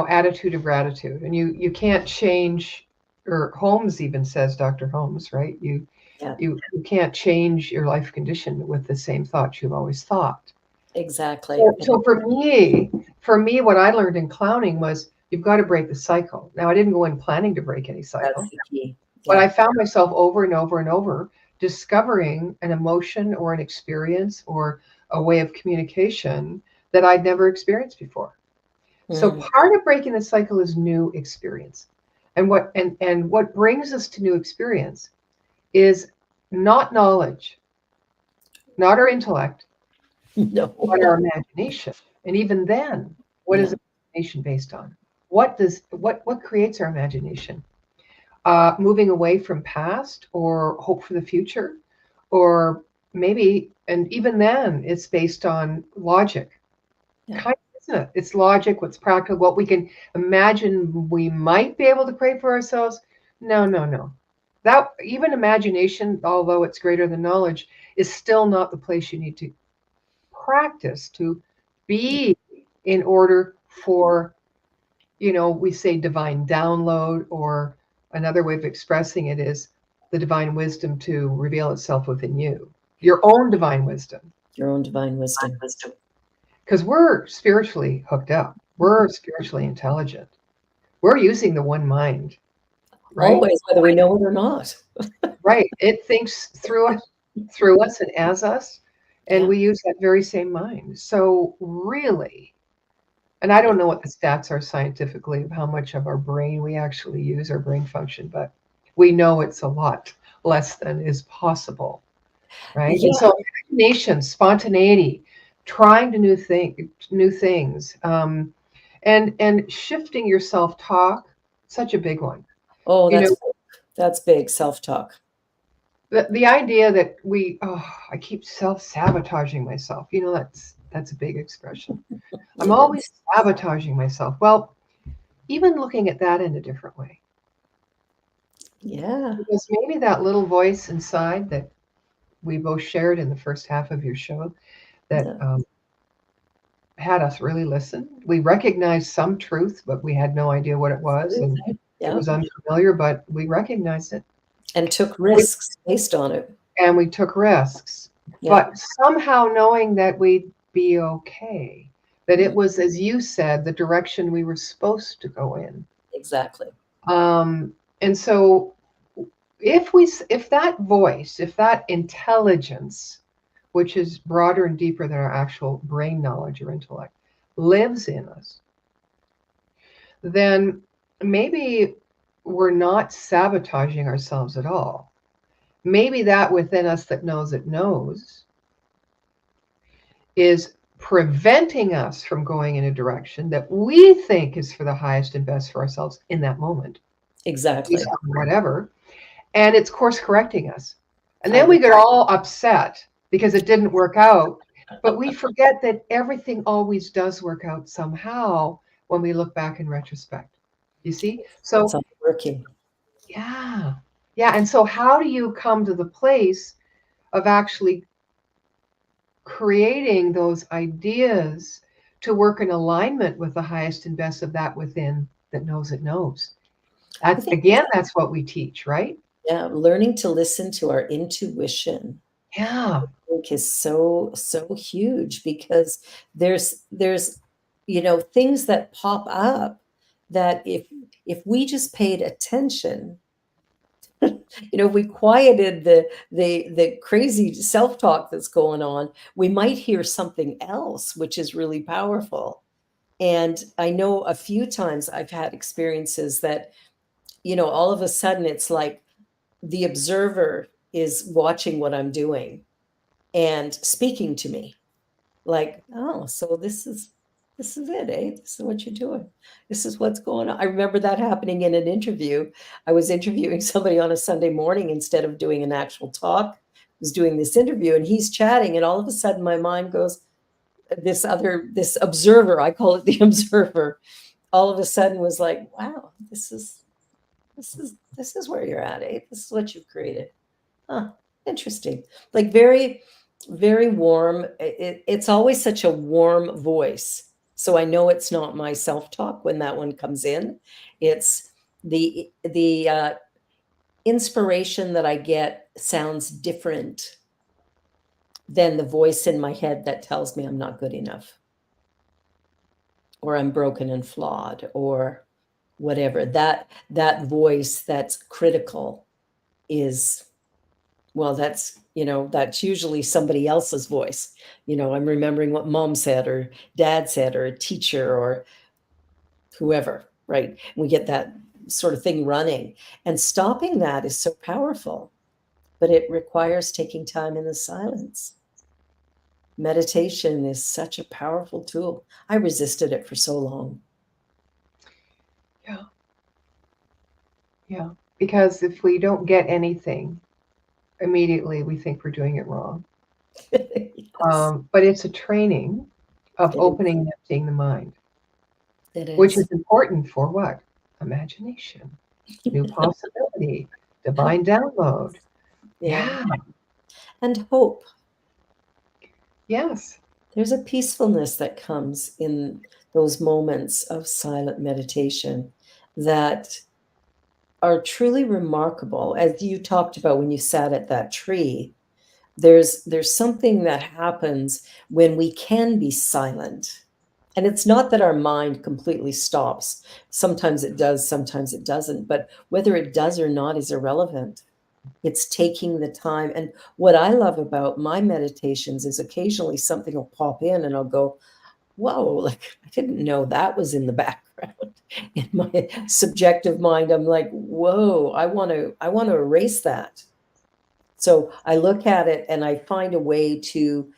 attitude of gratitude. And you can't change, or Holmes even says, Dr. Holmes, right? Yeah. You can't change your life condition with the same thoughts you've always thought. Exactly. So for me, what I learned in clowning was you've got to break the cycle. Now, I didn't go in planning to break any That's cycle, the key. but Yeah. I found myself over and over and over discovering an emotion or an experience or a way of communication that I'd never experienced before. So Mm. part of breaking the cycle is new experience. And what brings us to new experience is not knowledge, not our intellect, but No. our imagination. And even then, what is Yeah. imagination based on? What creates our imagination? Moving away from past or hope for the future, or maybe, and even then, it's based on logic. Yeah. Kind of, isn't it? It's logic, what's practical, what we can imagine we might be able to create for ourselves. No, no, no. That even imagination, although it's greater than knowledge, is still not the place you need to practice to be in order for, we say divine download, or another way of expressing it is the divine wisdom to reveal itself within you, your own divine wisdom. Your own divine wisdom. Because we're spiritually hooked up, we're spiritually intelligent, we're using the one mind, right? Always, whether we know it or not. Right. It thinks through us and as us, and Yeah. we use that very same mind. So really, and I don't know what the stats are scientifically of how much of our brain we actually use, our brain function, but we know it's a lot less than is possible, right? And Yeah. so imagination, spontaneity, trying to new things, and shifting your self-talk, such a big one. Oh, You know, that's big self-talk. The idea that I keep self-sabotaging myself. That's a big expression. I'm It always is. sabotaging myself. Well, even looking at that in a different way. Yeah. Because maybe that little voice inside that we both shared in the first half of your show that Yeah. had us really listen. We recognized some truth, but we had no idea what it was, and Absolutely. it Yeah. was unfamiliar, but we recognized it. And took We, risks based on it. and we took risks. Yeah. But somehow knowing that we'd be okay, that it was, as you said, the direction we were supposed to go in. Exactly. And so if that voice, if that intelligence, which is broader and deeper than our actual brain knowledge or intellect, lives in us, then maybe we're not sabotaging ourselves at all. Maybe that within us that knows it knows is preventing us from going in a direction that we think is for the highest and best for ourselves in that moment, Exactly. based on whatever. And it's course correcting us. And I then we would. get all upset because it didn't work out. But we forget that everything always does work out somehow when we look back in retrospect. You see? It's So, not working. yeah. Yeah. And so, how do you come to the place of actually creating those ideas to work in alignment with the highest and best of that within that knows it knows? I That's think, again, that's what we teach, right? yeah, learning to listen to our intuition, Yeah. I think, is so, so huge, because there's things that pop up that if we just paid attention, if we quieted the crazy self-talk that's going on, we might hear something else, which is really powerful. And I know a few times I've had experiences that, all of a sudden it's like the observer is watching what I'm doing and speaking to me, like, oh, so this is it, eh? This is what you're doing. This is what's going on. I remember that happening in an interview. I was interviewing somebody on a Sunday morning instead of doing an actual talk. I was doing this interview, and he's chatting, and all of a sudden my mind goes, this observer, I call it the observer, all of a sudden was like, wow, this is where you're at, eh? This is what you've created. Huh, interesting. Like, very, very warm. It's always such a warm voice. So I know it's not my self-talk when that one comes in. It's the inspiration that I get sounds different than the voice in my head that tells me I'm not good enough, or I'm broken and flawed, or whatever. That voice that's critical is, well, that's usually somebody else's voice. I'm remembering what mom said or dad said or a teacher or whoever, right? We get that sort of thing running, and stopping that is so powerful, but it requires taking time in the silence. Meditation is such a powerful tool. I resisted it for so long. Yeah. Yeah. Because if we don't get anything, immediately we think we're doing it wrong. Yes, But it's a training of it is. opening and emptying the mind, It which is is. important for what? Imagination, new possibility, divine download. Yeah. Yeah. And hope. Yes. There's a peacefulness that comes in those moments of silent meditation that are truly remarkable. As you talked about when you sat at that tree, there's something that happens when we can be silent. And it's not that our mind completely stops. Sometimes it does, sometimes it doesn't. But whether it does or not is irrelevant. It's taking the time. And what I love about my meditations is occasionally something will pop in and I'll go, whoa, like, I didn't know that was in the background. In my subjective mind, I'm like, whoa, I want to erase that. So I look at it and I find a way to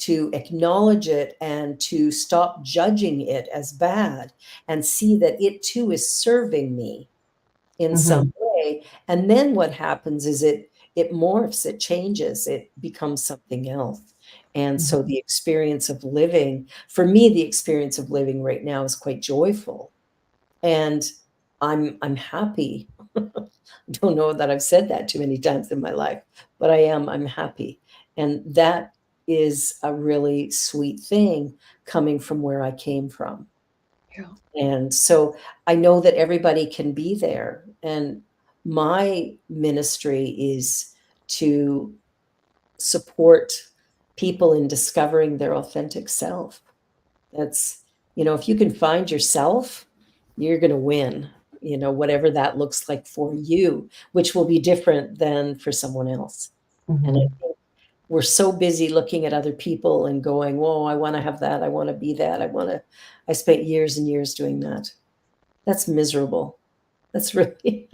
acknowledge it and to stop judging it as bad, and see that it too is serving me in Mm-hmm. some way. And then what happens is it morphs, it changes, it becomes something else. And so the experience of living, for me, the experience of living right now is quite joyful. And I'm happy. I don't know that I've said that too many times in my life, but I'm happy. And that is a really sweet thing coming from where I came from. Yeah. And so I know that everybody can be there. And my ministry is to support people in discovering their authentic self. That's, if you can find yourself, you're going to win, whatever that looks like for you, which will be different than for someone else. And I think we're so busy looking at other people and going, whoa, I want to have that. I want to be that. I spent years and years doing that. That's miserable. That's really,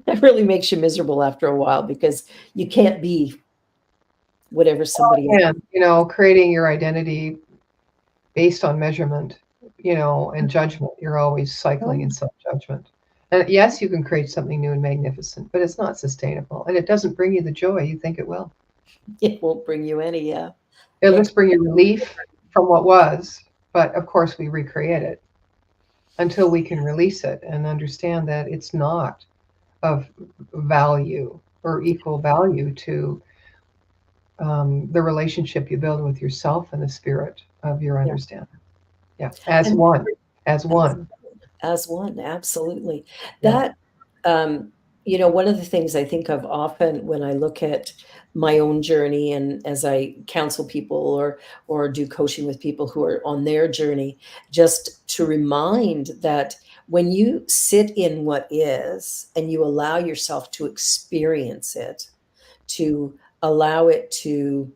that really makes you miserable after a while, because you can't be whatever somebody else. And, creating your identity based on measurement, and judgment. You're always cycling in self-judgment. And yes, you can create something new and magnificent, but it's not sustainable. And it doesn't bring you the joy you think it will. It won't bring you any, yeah. It'll just bring you relief from what was. But of course, we recreate it until we can release it and understand that it's not of value or equal value to the relationship you build with yourself and the spirit of your understanding. Yeah, as one, absolutely. That, one of the things I think of often when I look at my own journey, and as I counsel people or do coaching with people who are on their journey, just to remind that when you sit in what is and you allow yourself to experience it, to allow it to,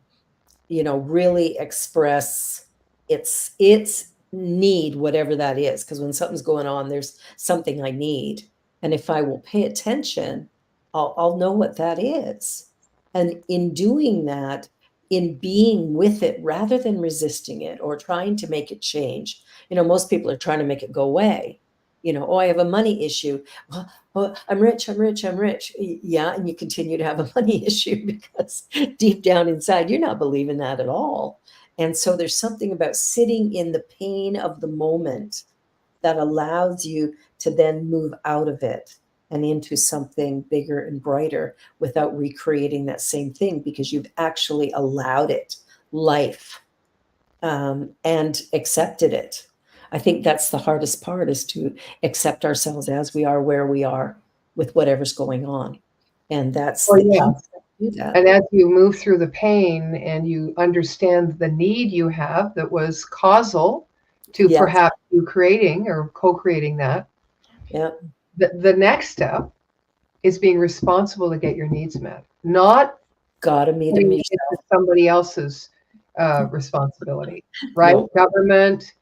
really express its need, whatever that is. Because when something's going on, there's something I need. And if I will pay attention, I'll know what that is. And in doing that, in being with it rather than resisting it or trying to make it change, most people are trying to make it go away. Oh, I have a money issue. Well, I'm rich. Yeah. And you continue to have a money issue because deep down inside, you're not believing that at all. And so there's something about sitting in the pain of the moment that allows you to then move out of it and into something bigger and brighter without recreating that same thing, because you've actually allowed it, life, and accepted it. I think that's the hardest part, is to accept ourselves as we are, where we are, with whatever's going on. And that's the key to do that. And as you move through the pain and you understand the need you have that was causal to perhaps you creating or co-creating that, the next step is being responsible to get your needs met, not gotta meet them yourself. Somebody else's responsibility, right? Nope. Government,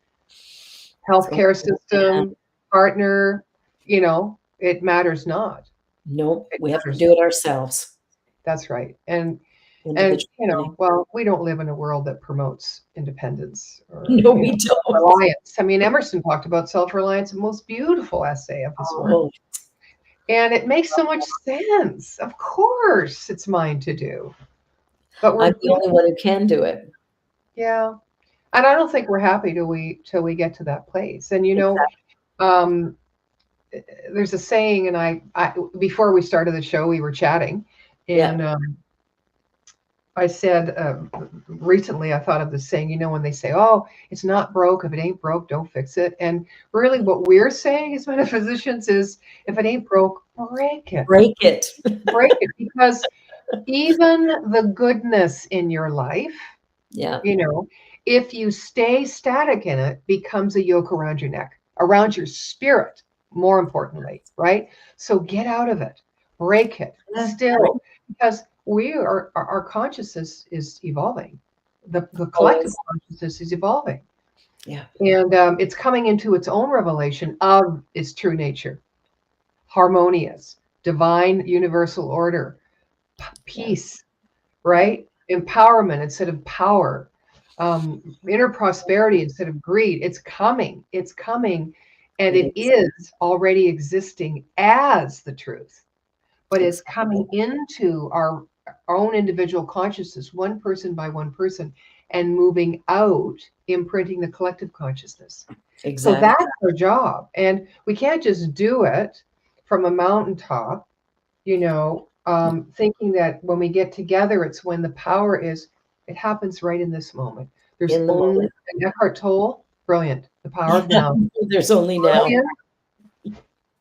healthcare system, partner, it matters not. Nope, we have to do it ourselves. That's right. And well, we don't live in a world that promotes independence or we don't. Reliance. I mean, Emerson talked about self-reliance, the most beautiful essay of his work. And it makes so much sense. Of course, it's mine to do. But I'm the only one who can do it. Yeah. And I don't think we're happy till we get to that place. And there's a saying, and I before we started the show, we were chatting, and I said recently, I thought of this saying, when they say, "Oh, it's not broke. If it ain't broke, don't fix it." And really, what we're saying as metaphysicians is, if it ain't broke, break it. Break it. Break it, because even the goodness in your life, if you stay static in it, becomes a yoke around your neck, around your spirit, more importantly, right? So get out of it, break it, still, because our consciousness is evolving. The collective consciousness is evolving. Yeah. And it's coming into its own revelation of its true nature. Harmonious, divine, universal order, peace, right? Empowerment instead of power. Inner prosperity instead of greed. It's coming, and it is already existing as the truth. but it's coming into our own individual consciousness, one person by one person, and moving out, imprinting the collective consciousness. So Exactly. that's our job. And we can't just do it from a mountaintop, thinking that when we get together, it's when the power is. It happens right in this moment. There's In the only moment. an Eckhart Tolle, brilliant. The Power of Now. There's only now. Brilliant.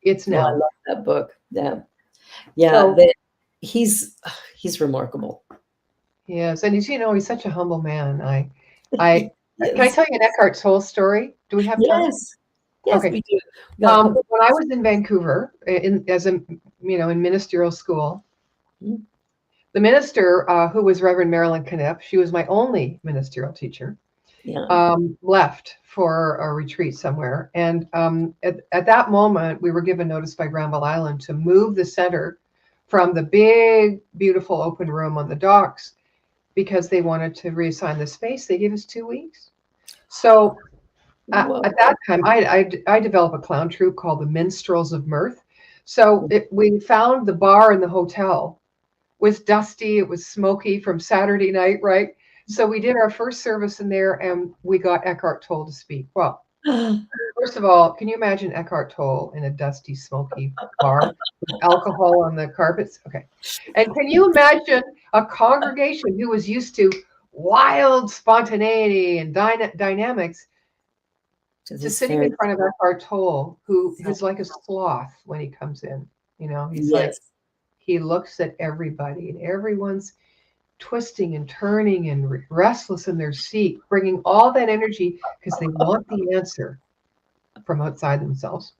It's No, I now. love that book. Yeah. Yeah. So, He's remarkable. yes, and he's such a humble man. I Can I Yes. tell you an Eckhart Tolle story? Do we have time? Yes. Yes, Okay. we do. We got a couple- When I was in Vancouver, in ministerial school, Mhm. the minister, who was Reverend Marilyn Knipp, she was my only ministerial teacher, Yeah. left for a retreat somewhere. And at that moment, we were given notice by Granville Island to move the center from the big, beautiful open room on the docks because they wanted to reassign the space. They gave us 2 weeks. So Whoa. at that time, I developed a clown troupe called the Minstrels of Mirth. So we found the bar in the hotel was dusty. It was smoky from Saturday night, right? So we did our first service in there, and we got Eckhart Tolle to speak. Well, first of all, can you imagine Eckhart Tolle in a dusty, smoky bar with alcohol on the carpets? Okay. And can you imagine a congregation who was used to wild spontaneity and dynamics to sitting in front of Eckhart Tolle, who is like a sloth when he comes in? He's like, he looks at everybody, and everyone's twisting and turning and restless in their seat, bringing all that energy because they want the answer from outside themselves.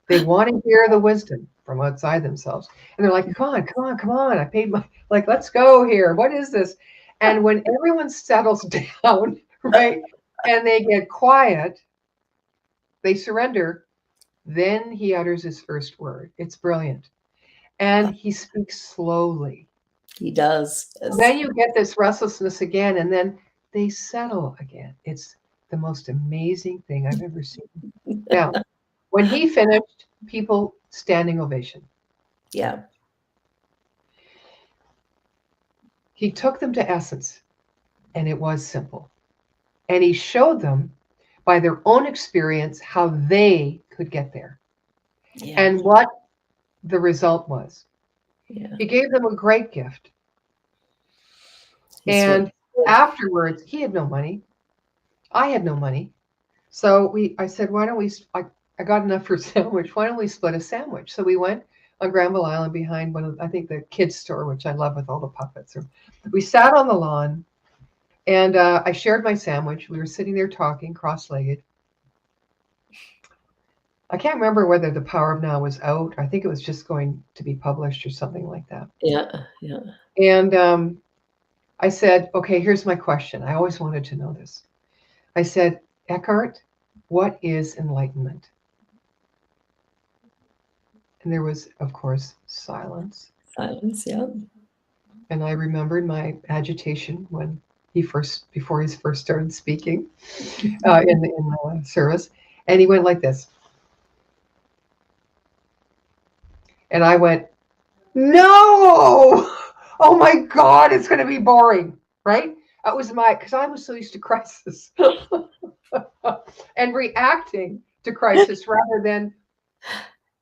They want to hear the wisdom from outside themselves. And they're like, come on, come on, come on. I paid let's go here. What is this? And when everyone settles down, right, and they get quiet, they surrender, then he utters his first word. It's brilliant. And he speaks slowly. He does. Yes. Then you get this restlessness again, and then they settle again. It's the most amazing thing I've ever seen. Now, when he finished, people standing ovation. Yeah. He took them to essence, and it was simple. And he showed them by their own experience how they could get there. Yeah. And what the result was. Yeah. He gave them a great gift. And afterwards, he had no money. I had no money. So I said, why don't we, I got enough for a sandwich. Why don't we split a sandwich? So we went on Granville Island behind I think the kids store, which I love with all the puppets. We sat on the lawn, and I shared my sandwich. We were sitting there talking, cross-legged. I can't remember whether The Power of Now was out. I think it was just going to be published or something like that. Yeah. Yeah. And I said, okay, here's my question. I always wanted to know this. I said, Eckhart, what is enlightenment? And there was, of course, silence. Silence. Yeah. And I remembered my agitation when before he first started speaking in the service. And he went like this. And I went, no! Oh my God, it's going to be boring, right? That was because I was so used to crisis and reacting to crisis rather than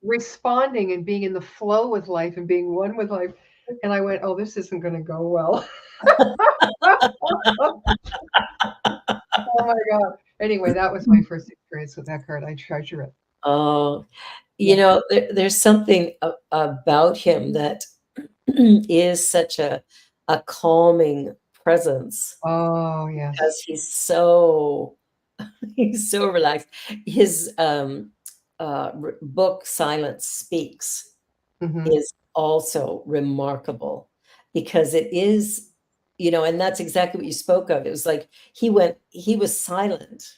responding and being in the flow with life and being one with life. And I went, oh, this isn't going to go well. Oh my God. Anyway, that was my first experience with Eckhart. I treasure it. Oh, there's something about him that is such a calming presence. Oh, yes. Because he's so relaxed. His book Silence Speaks is also remarkable because it is, and that's exactly what you spoke of. It was like he was silent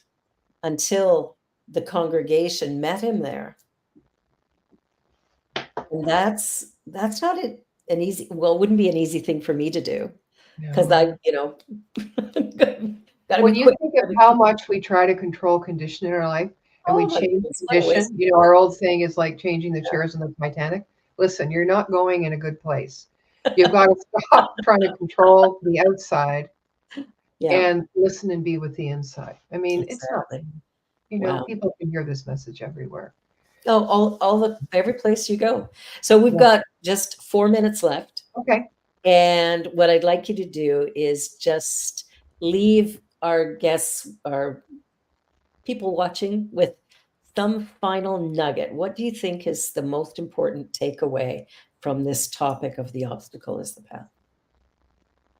until the congregation met him there. And that's not an easy, well, it wouldn't be an easy thing for me to do because I, when you think of how much we try to control condition in our life and we change condition, our old saying is like changing the chairs in the Titanic. listen, you're not going in a good place. You've got to stop trying to control the outside Yeah, and listen and be with the inside. I mean, it's not, exactly. you know, Wow. people can hear this message everywhere. Oh, every place you go. So we've Yeah. got just 4 minutes left. Okay. And what I'd like you to do is just leave our guests, our people watching, with some final nugget. What do you think is the most important takeaway from this topic of the obstacle is the path?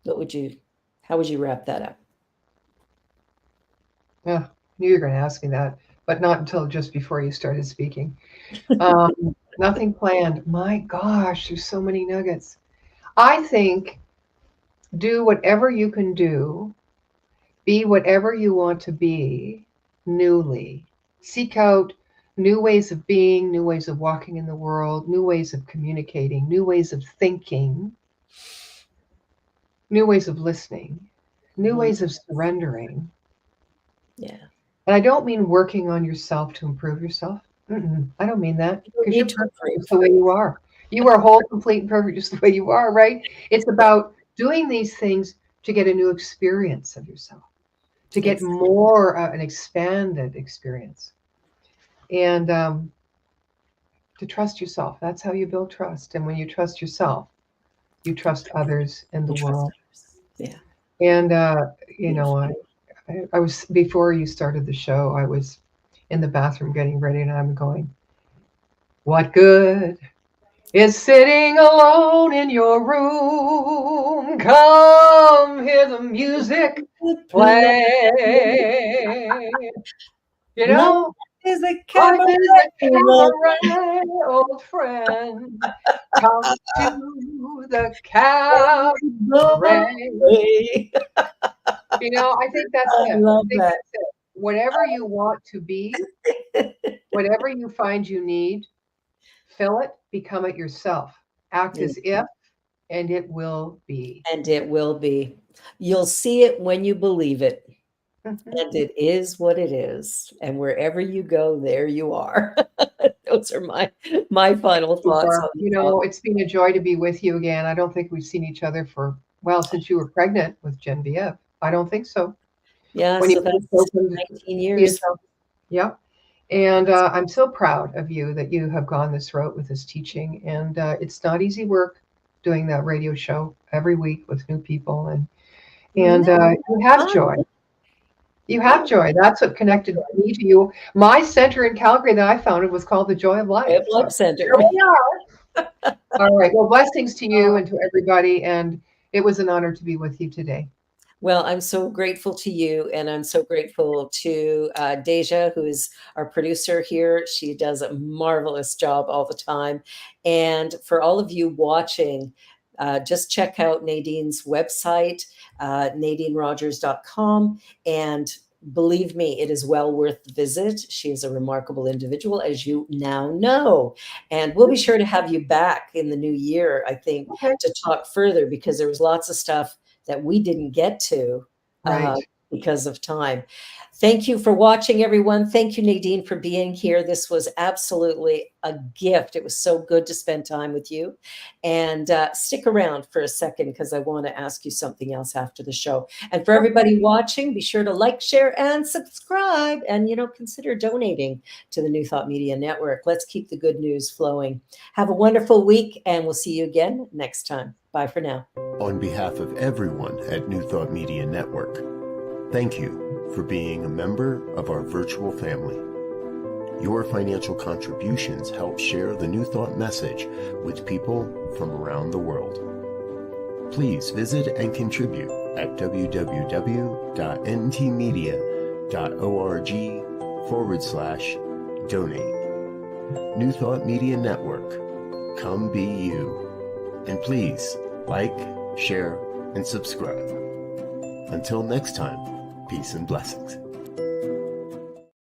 How would you wrap that up? Yeah, knew you were going to ask me that, but not until just before you started speaking. Nothing planned. My gosh, there's so many nuggets. I think do whatever you can do, be whatever you want to be newly. Seek out new ways of being, new ways of walking in the world, new ways of communicating, new ways of thinking, new ways of listening, new Mhm. ways of surrendering. Yeah. And I don't mean working on yourself to improve yourself. I don't mean that, You don't because you're need to perfect improve. just the way you are. You are whole, complete, and perfect just the way you are, right? It's about doing these things to get a new experience of yourself, to get Exactly. more an expanded experience, and to trust yourself. That's how you build trust. And when you trust yourself, you trust others in the You trust world. others. Yeah. And you Beautiful. know, I was, before you started the show, I was in the bathroom getting ready, and I'm going, what good is sitting alone in your room? Come hear the music play. You Love know, is a life cabaret. is a cabaret, old friend. Come to the cabaret. You know, I think that's I it. love I think that. that's it. Whatever you want to be, whatever you find you need, fill it, become it yourself. Act Yeah. as if, and it will be. And it will be. You'll see it when you believe it. And it is what it is. And wherever you go, there you are. Those are my final thoughts on the You know, topic. it's been a joy to be with you again. I don't think we've seen each other for, well, since you were pregnant with Genevieve. I don't think so. Yeah, When you so first that's opened 19 the years. account. Yep. And I'm so proud of you that you have gone this route with this teaching. And it's not easy work doing that radio show every week with new people. And No, you have fun. joy. You Yeah. have joy. That's what connected me to you. My center in Calgary that I founded was called the Joy of Life. Life Center. Here we are. All right. Well, blessings to you and to everybody. And it was an honor to be with you today. Well, I'm so grateful to you, and I'm so grateful to Deja, who is our producer here. She does a marvelous job all the time. And for all of you watching, just check out Nadine's website, nadinerogers.com. And believe me, it is well worth the visit. She is a remarkable individual, as you now know. And we'll be sure to have you back in the new year, I think, Okay. to talk further, because there was lots of stuff that we didn't get to Right. because of time. Thank you for watching, everyone. Thank you, Nadene, for being here. This was absolutely a gift. It was so good to spend time with you. And stick around for a second, because I want to ask you something else after the show. And for everybody watching, be sure to like, share, and subscribe. And, consider donating to the New Thought Media Network. Let's keep the good news flowing. Have a wonderful week, and we'll see you again next time. Bye for now. On behalf of everyone at New Thought Media Network, thank you for being a member of our virtual family. Your financial contributions help share the New Thought message with people from around the world. Please visit and contribute at www.ntmedia.org/donate. New Thought Media Network. Come be you. And please like, share, and subscribe. Until next time, peace and blessings.